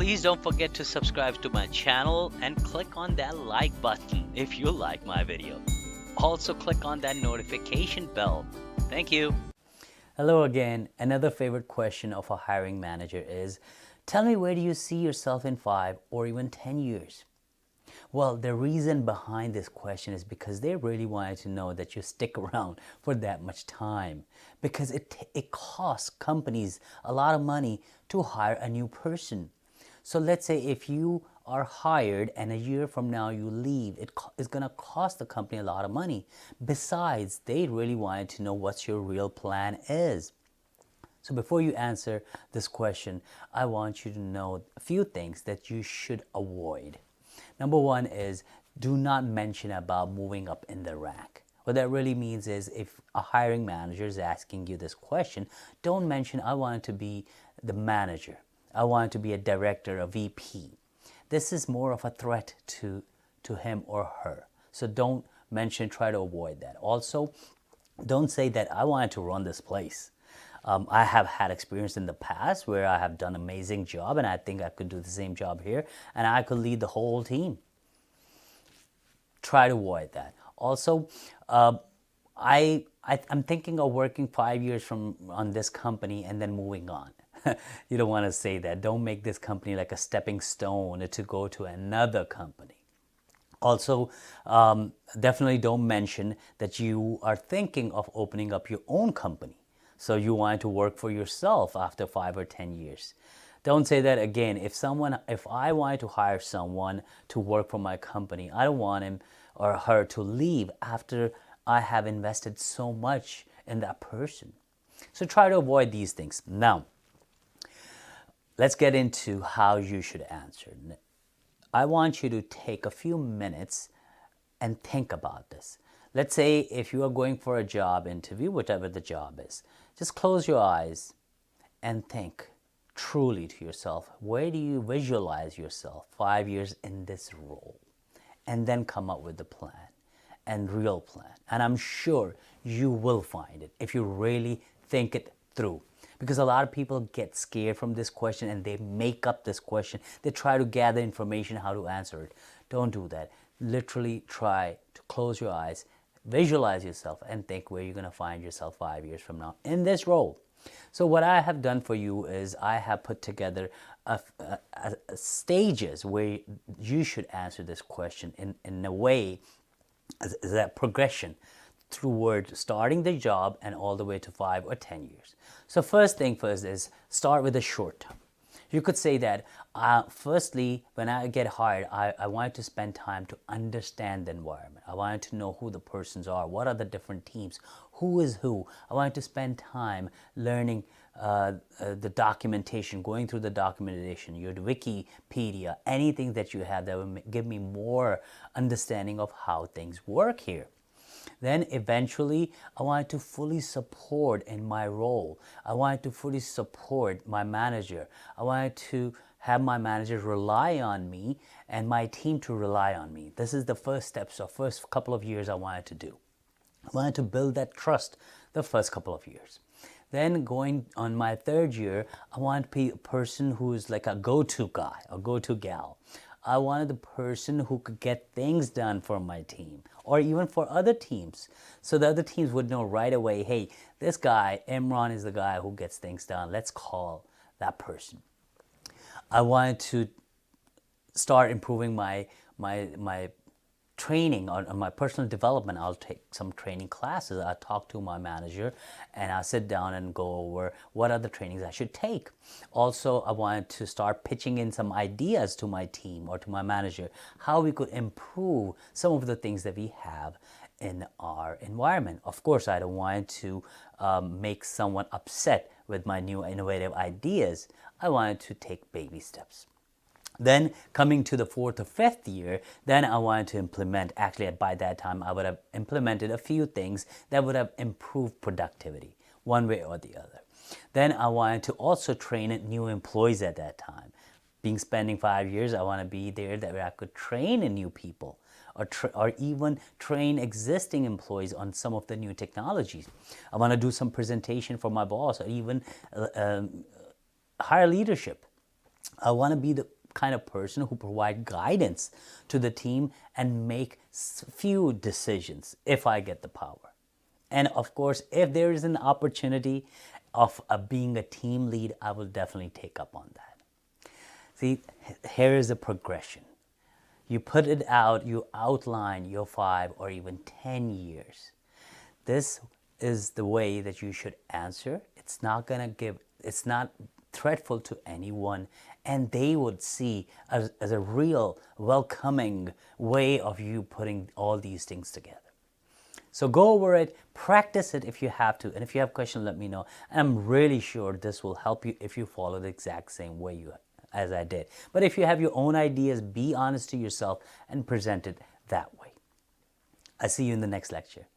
Please don't forget to subscribe to my channel and click on that like button if you like my video. Also click on that notification bell. Thank you. Hello again. Another favorite question of a hiring manager is, tell me, where do you see yourself in 5 or even 10 years? Well, the reason behind this question is because they really wanted to know that you stick around for that much time, because it costs companies a lot of money to hire a new person. So let's say if you are hired and a year from now you leave, it's going to cost the company a lot of money. Besides, they really wanted to know what your real plan is. So before you answer this question, I want you to know a few things that you should avoid. Number one is, do not mention about moving up in the rank. What that really means is, if a hiring manager is asking you this question, don't mention, I want to be the manager, I want to be a director, a VP. This is more of a threat to him or her. So don't mention, try to avoid that. Also, don't say that I wanted to run this place. I have had experience in the past where I have done an amazing job and I think I could do the same job here and I could lead the whole team. Try to avoid that. Also, I'm thinking of working 5 years on this company and then moving on. You don't want to say that. Don't make this company like a stepping stone to go to another company. Also, definitely don't mention that you are thinking of opening up your own company. So you want to work for yourself after 5 or 10 years. Don't say that again. If I wanted to hire someone to work for my company, I don't want him or her to leave after I have invested so much in that person. So try to avoid these things. Now, let's get into how you should answer. I want you to take a few minutes and think about this. Let's say if you are going for a job interview, whatever the job is, just close your eyes and think truly to yourself, where do you visualize yourself 5 years in this role? And then come up with a plan and real plan. And I'm sure you will find it if you really think it through. Because a lot of people get scared from this question and they make up this question. They try to gather information how to answer it. Don't do that. Literally try to close your eyes, visualize yourself, and think where you're going to find yourself 5 years from now in this role. So what I have done for you is I have put together stages where you should answer this question in a way, as that progression toward starting the job and all the way to 5 or 10 years. So first thing first is start with the short term. You could say that, firstly, when I get hired, I wanted to spend time to understand the environment. I wanted to know who the persons are, what are the different teams, who is who. I wanted to spend time learning the documentation, going through the documentation, your Wikipedia, anything that you have that will give me more understanding of how things work here. Then eventually, I wanted to fully support in my role. I wanted to fully support my manager. I wanted to have my manager rely on me and my team to rely on me. This is the first steps, or first couple of years I wanted to do. I wanted to build that trust the first couple of years. Then going on my third year, I wanted to be a person who is like a go-to guy, a go-to gal. I wanted the person who could get things done for my team or even for other teams. So the other teams would know right away, hey, this guy, Imran, is the guy who gets things done. Let's call that person. I wanted to start improving my training on my personal development. I'll take some training classes. I talk to my manager and I sit down and go over what are the trainings I should take. Also, I wanted to start pitching in some ideas to my team or to my manager, how we could improve some of the things that we have in our environment. Of course, I don't want to make someone upset with my new innovative ideas. I wanted to take baby steps. Then coming to the 4th or 5th year, then I wanted to implement, actually by that time I would have implemented a few things that would have improved productivity one way or the other. Then I wanted to also train new employees at that time. Spending 5 years, I want to be there that I could train new people or even train existing employees on some of the new technologies. I want to do some presentation for my boss or even higher leadership. I want to be the kind of person who provide guidance to the team and make few decisions if I get the power. And of course, if there is an opportunity of being a team lead, I will definitely take up on that. See, here is a progression. You put it out, you outline your 5 or even 10 years. This is the way that you should answer. It's not threatful to anyone, and they would see as a real welcoming way of you putting all these things together. So go over it, practice it if you have to, and if you have questions, let me know. And I'm really sure this will help you if you follow the exact same way as I did. But if you have your own ideas, be honest to yourself and present it that way. I see you in the next lecture.